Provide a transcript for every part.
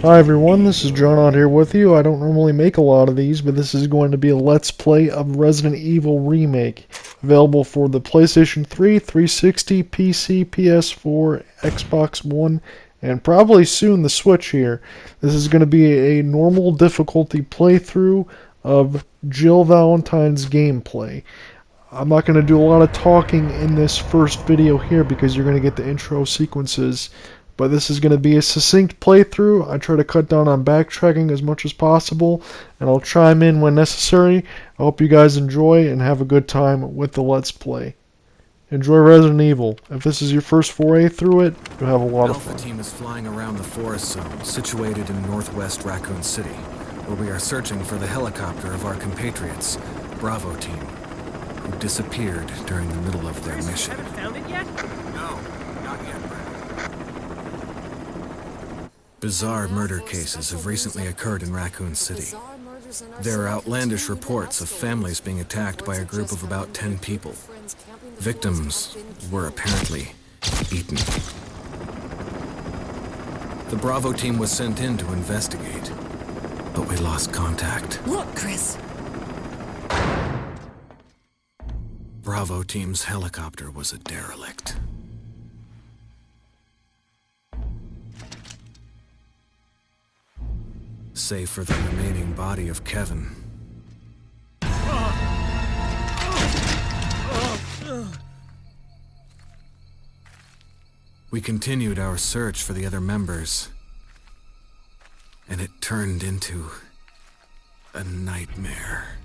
Hi everyone, this is John out here with you. I don't normally make a lot of these, but this is going to be a Let's Play of Resident Evil Remake. Available for the PlayStation 3, 360, PC, PS4, Xbox One, and probably soon the Switch here. This is going to be a normal difficulty playthrough of Jill Valentine's gameplay. I'm not going to do a lot of talking in this first video here because you're going to get the intro sequences. But this is going to be a succinct playthrough. I try to cut down on backtracking as much as possible, and I'll chime in when necessary. I hope you guys enjoy and have a good time with the Let's Play. Enjoy Resident Evil. If this is your first foray through it, you'll have a lot of fun. Alpha team is flying around the forest zone, situated in northwest Raccoon City, where we are searching for the helicopter of our compatriots, Bravo team, who disappeared during the middle of their mission. Haven't found it yet? No, not yet, Brad. Bizarre murder cases have recently occurred in Raccoon City. There are outlandish reports of families being attacked by a group of about 10 people. Victims were apparently eaten. The Bravo team was sent in to investigate, but we lost contact. Look, Chris! Bravo team's helicopter was a derelict. Save for the remaining body of Kevin. We continued our search for the other members, and it turned into a nightmare.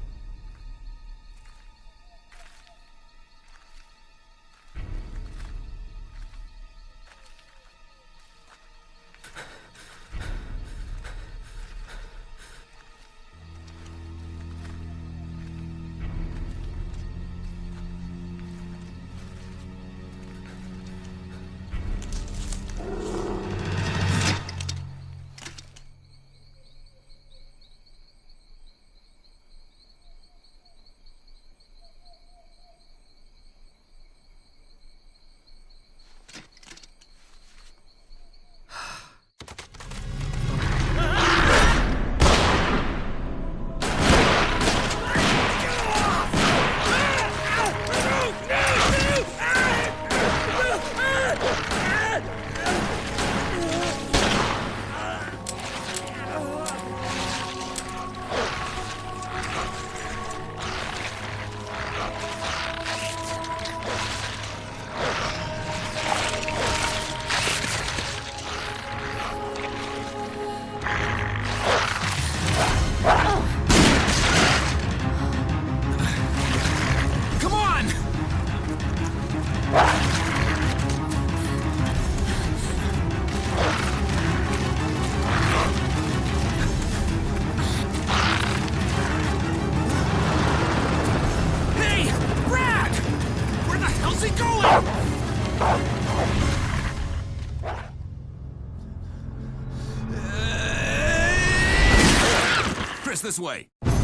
This way. Damn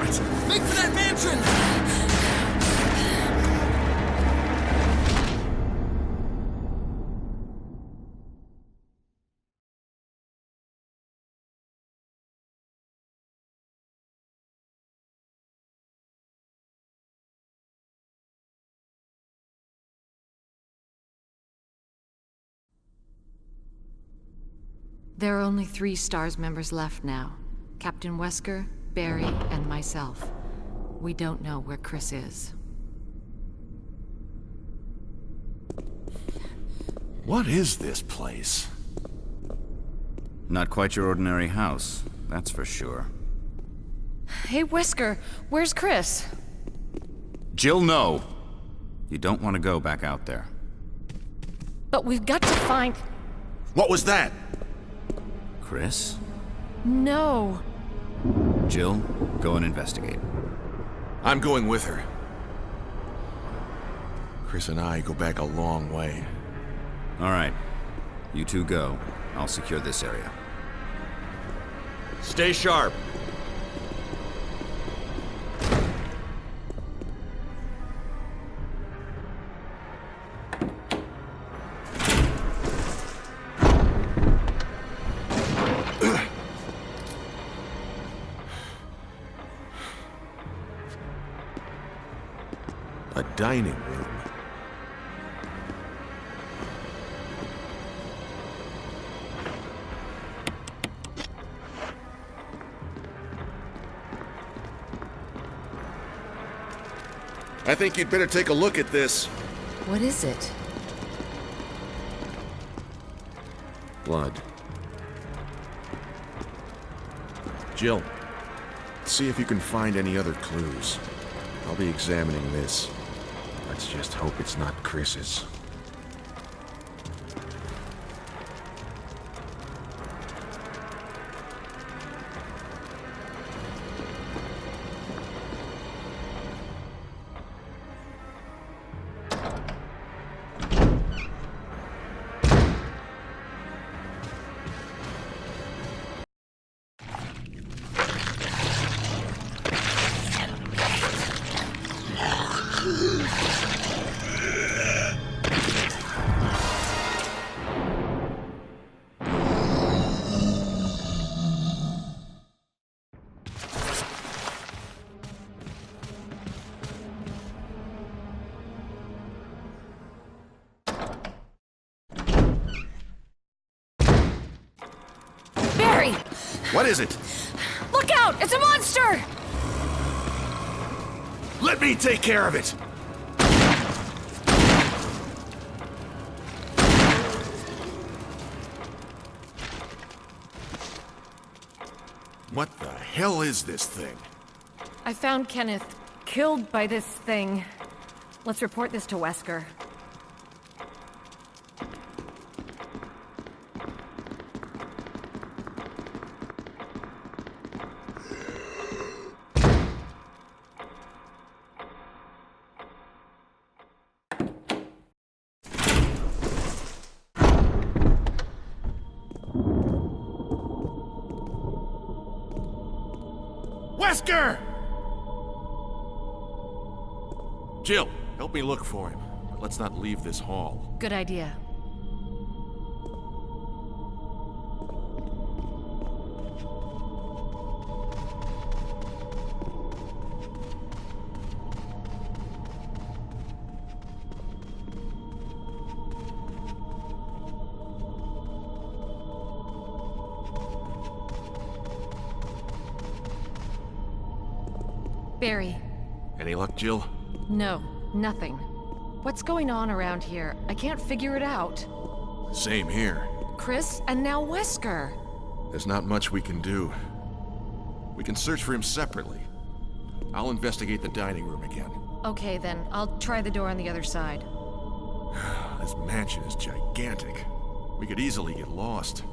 it! Make for that mansion! There are only 3 STARS members left now. Captain Wesker, Barry, and myself. We don't know where Chris is. What is this place? Not quite your ordinary house, that's for sure. Hey, Wesker, where's Chris? Jill, no! You don't want to go back out there. But we've got to find... What was that? Chris? No. Jill, go and investigate. I'm going with her. Chris and I go back a long way. All right. You two go. I'll secure this area. Stay sharp. A dining room. I think you'd better take a look at this. What is it? Blood. Jill, see if you can find any other clues. I'll be examining this. Let's just hope it's not Chris's. Barry! What is it? Look out! It's a monster! Let me take care of it! What the hell is this thing? I found Kenneth killed by this thing. Let's report this to Wesker. Wesker! Jill, help me look for him. But let's not leave this hall. Good idea. Barry. Any luck, Jill? No, nothing. What's going on around here? I can't figure it out. Same here. Chris, and now Wesker. There's not much we can do. We can search for him separately. I'll investigate the dining room again. Okay then, I'll try the door on the other side. This mansion is gigantic. We could easily get lost.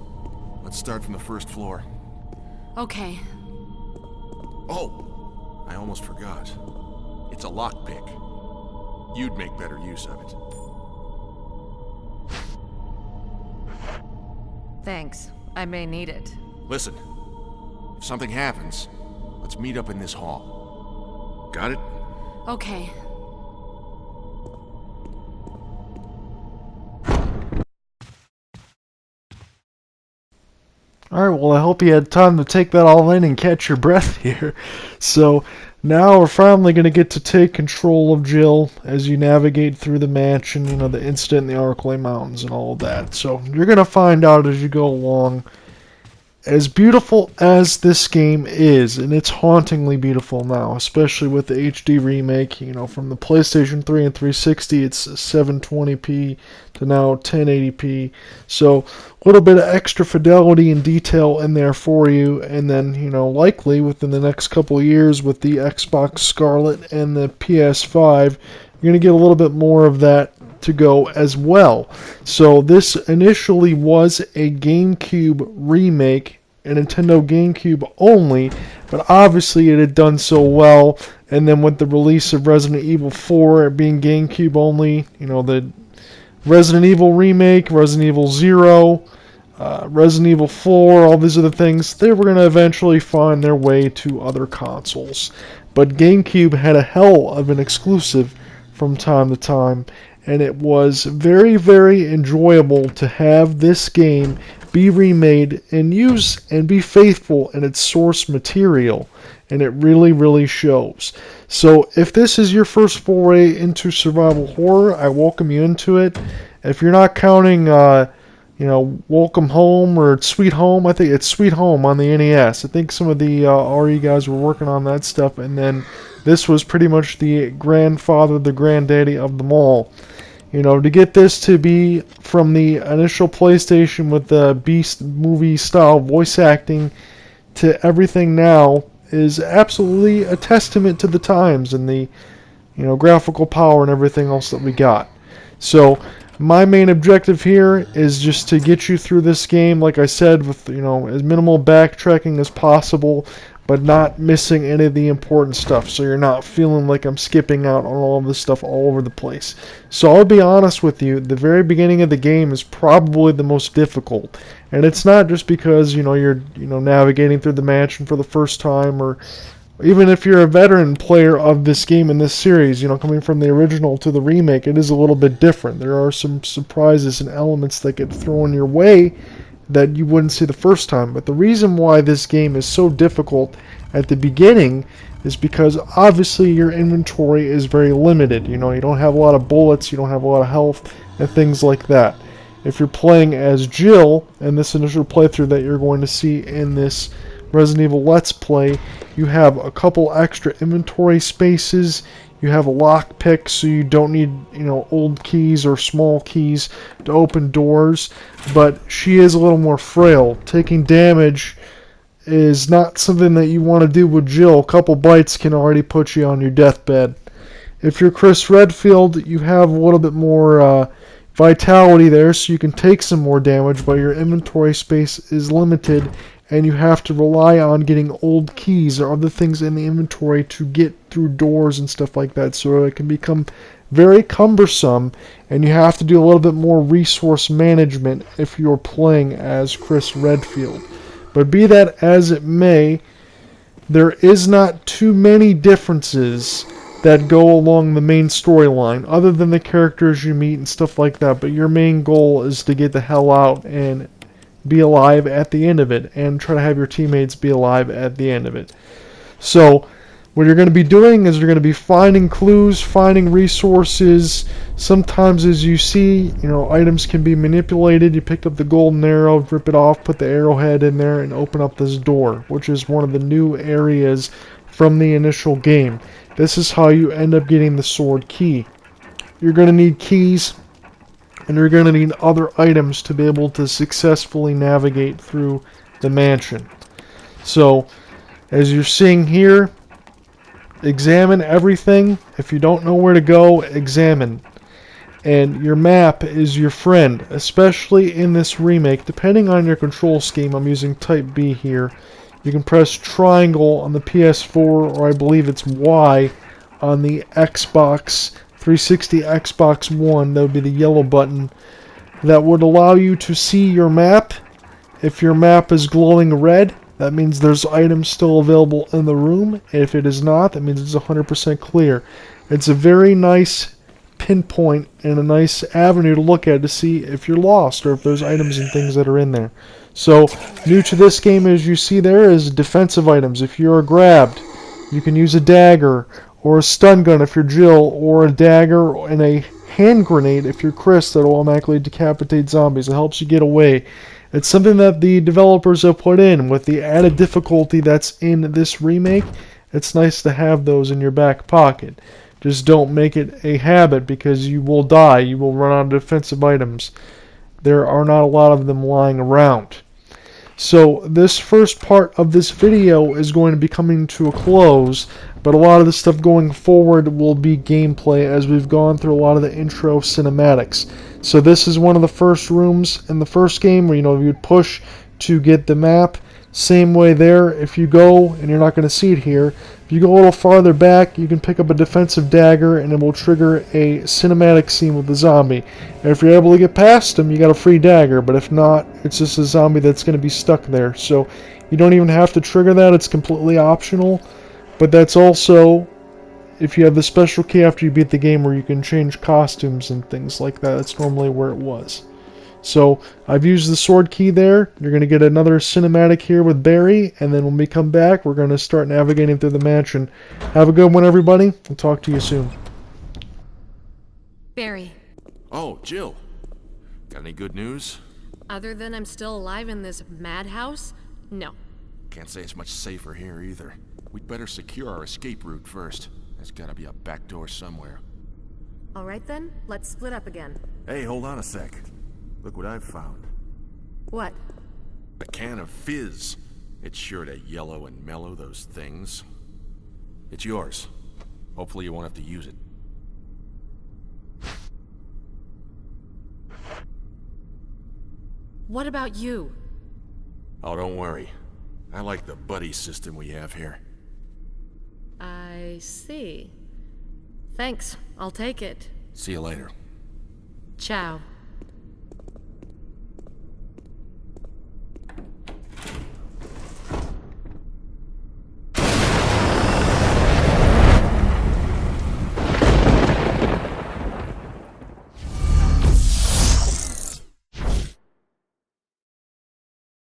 Let's start from the first floor. Okay. Oh! I almost forgot. It's a lockpick. You'd make better use of it. Thanks. I may need it. Listen, if something happens, let's meet up in this hall. Got it? Okay. Alright, well I hope you had time to take that all in and catch your breath here. So, now we're finally going to get to take control of Jill as you navigate through the mansion, you know, the incident in the Arklay Mountains and all of that. So, you're going to find out as you go along. As beautiful as this game is, and it's hauntingly beautiful now, especially with the HD remake, you know, from the PlayStation 3 and 360, it's 720p to now 1080p. So, a little bit of extra fidelity and detail in there for you, and then, you know, likely within the next couple of years with the Xbox Scarlet and the PS5, you're going to get a little bit more of that to go as well. So this initially was a GameCube remake, a Nintendo GameCube only, but obviously it had done so well, and then with the release of Resident Evil 4 being GameCube only, you know, the Resident Evil remake, Resident Evil 0, Resident Evil 4, all these other things, they were going to eventually find their way to other consoles. But GameCube had a hell of an exclusive from time to time, and it was very, very enjoyable to have this game be remade and use and be faithful in its source material. and it really, really shows. So if this is your first foray into survival horror, I welcome you into it. If you're not counting, Welcome Home or Sweet Home, I think it's Sweet Home on the NES. I think some of the RE guys were working on that stuff, and then this was pretty much the grandfather, the granddaddy of them all. To get this to be from the initial PlayStation with the Beast movie style voice acting to everything now is absolutely a testament to the times and the graphical power and everything else that we got. So my main objective here is just to get you through this game, like I said, with as minimal backtracking as possible, but not missing any of the important stuff, so you're not feeling like I'm skipping out on all of this stuff all over the place. So I'll be honest with you, the very beginning of the game is probably the most difficult, and it's not just because you're navigating through the mansion for the first time, or even if you're a veteran player of this game in this series, coming from the original to the remake, it is a little bit different. There are some surprises and elements that get thrown your way that you wouldn't see the first time. But the reason why this game is so difficult at the beginning is because obviously your inventory is very limited. You don't have a lot of bullets, you don't have a lot of health, and things like that. If you're playing as Jill in this initial playthrough that you're going to see in this Resident Evil Let's Play, you have a couple extra inventory spaces. You have a lockpick, so you don't need, old keys or small keys to open doors. But she is a little more frail. Taking damage is not something that you want to do with Jill. A couple bites can already put you on your deathbed. If you're Chris Redfield, you have a little bit more vitality there, so you can take some more damage, but your inventory space is limited, and you have to rely on getting old keys or other things in the inventory to get through doors and stuff like that, so it can become very cumbersome, and you have to do a little bit more resource management if you're playing as Chris Redfield. But be that as it may, there is not too many differences that go along the main storyline, other than the characters you meet and stuff like that, but your main goal is to get the hell out and be alive at the end of it, and try to have your teammates be alive at the end of it. So what you're going to be doing is you're going to be finding clues, finding resources. Sometimes, as you see, items can be manipulated. You pick up the golden arrow, rip it off, put the arrowhead in there, and open up this door, which is one of the new areas from the initial game. This is how you end up getting the sword key. You're going to need keys, and you're going to need other items to be able to successfully navigate through the mansion. So, as you're seeing here, examine everything. If you don't know where to go, examine. And your map is your friend, especially in this remake. Depending on your control scheme, I'm using Type B here. You can press triangle on the PS4, or I believe it's Y on the Xbox 360, Xbox One. That would be the yellow button. That would allow you to see your map. If your map is glowing red, that means there's items still available in the room. If it is not, that means it's 100% clear. It's a very nice pinpoint and a nice avenue to look at to see if you're lost or if there's items and things that are in there. So, new to this game, as you see there, is defensive items. If you're grabbed, you can use a dagger, or a stun gun if you're Jill, or a dagger and a hand grenade if you're Chris that will automatically decapitate zombies. It helps you get away. It's something that the developers have put in with the added difficulty that's in this remake. It's nice to have those in your back pocket. Just don't make it a habit, because you will die. You will run out of defensive items. There are not a lot of them lying around. So this first part of this video is going to be coming to a close, but a lot of the stuff going forward will be gameplay as we've gone through a lot of the intro cinematics. So this is one of the first rooms in the first game where you'd push to get the map. Same way there, if you go, and you're not going to see it here, if you go a little farther back, you can pick up a defensive dagger and it will trigger a cinematic scene with the zombie. And if you're able to get past him, you got a free dagger, but if not, it's just a zombie that's going to be stuck there. So you don't even have to trigger that, it's completely optional. But that's also, if you have the special key after you beat the game, where you can change costumes and things like that. That's normally where it was. So I've used the sword key there. You're going to get another cinematic here with Barry, and then when we come back, we're going to start navigating through the mansion. Have a good one, everybody. We'll talk to you soon. Barry, Oh, Jill. Got any good news? other than I'm still alive in this madhouse? No. Can't say it's much safer here either. We'd better secure our escape route first. There's gotta be a back door somewhere. All right then, let's split up again. Hey, hold on a sec. Look what I've found. What? A can of fizz. It's sure to yellow and mellow those things. It's yours. Hopefully you won't have to use it. What about you? Oh, don't worry. I like the buddy system we have here. I see. Thanks, I'll take it. See you later. Ciao.